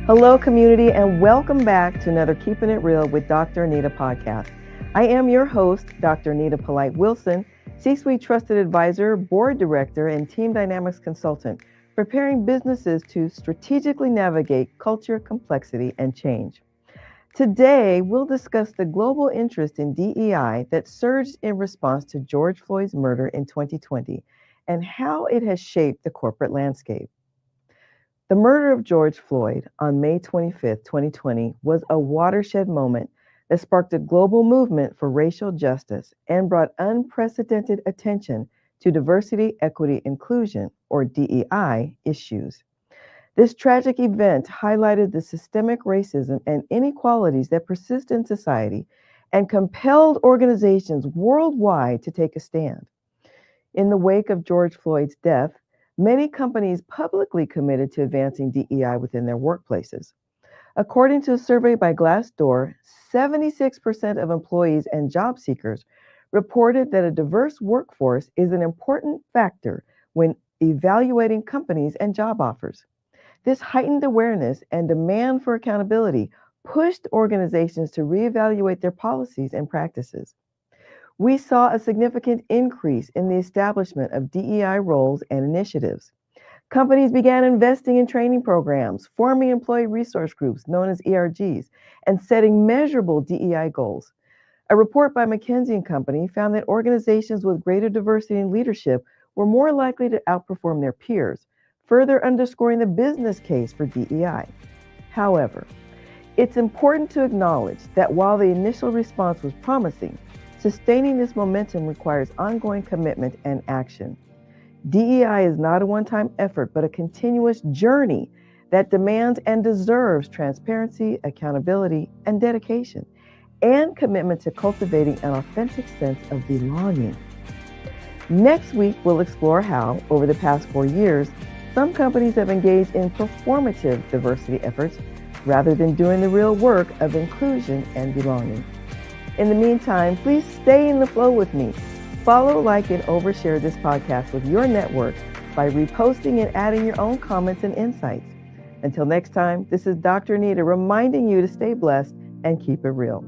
Hello, community, and welcome back to another Keeping It Real with Dr. Anita podcast. I am your host, Dr. Anita Polite Wilson, C-Suite Trusted Advisor, Board Director, and Team Dynamics Consultant, preparing businesses to strategically navigate culture, complexity, and change. Today, we'll discuss the global interest in DEI that surged in response to George Floyd's murder in 2020 and how it has shaped the corporate landscape. The murder of George Floyd on May 25, 2020 was a watershed moment that sparked a global movement for racial justice and brought unprecedented attention to diversity, equity, inclusion, or DEI issues. This tragic event highlighted the systemic racism and inequalities that persist in society and compelled organizations worldwide to take a stand. In the wake of George Floyd's death, many companies publicly committed to advancing DEI within their workplaces. According to a survey by Glassdoor, 76% of employees and job seekers reported that a diverse workforce is an important factor when evaluating companies and job offers. This heightened awareness and demand for accountability pushed organizations to reevaluate their policies and practices. We saw a significant increase in the establishment of DEI roles and initiatives. Companies began investing in training programs, forming employee resource groups known as ERGs, and setting measurable DEI goals. A report by McKinsey & Company found that organizations with greater diversity in leadership were more likely to outperform their peers, further underscoring the business case for DEI. However, it's important to acknowledge that while the initial response was promising, sustaining this momentum requires ongoing commitment and action. DEI is not a one-time effort, but a continuous journey that demands and deserves transparency, accountability, and dedication, and commitment to cultivating an authentic sense of belonging. Next week, we'll explore how, over the past 4 years, some companies have engaged in performative diversity efforts rather than doing the real work of inclusion and belonging. In the meantime, please stay in the flow with me. Follow, like, and overshare this podcast with your network by reposting and adding your own comments and insights. Until next time, this is Dr. Anita reminding you to stay blessed and keep it real.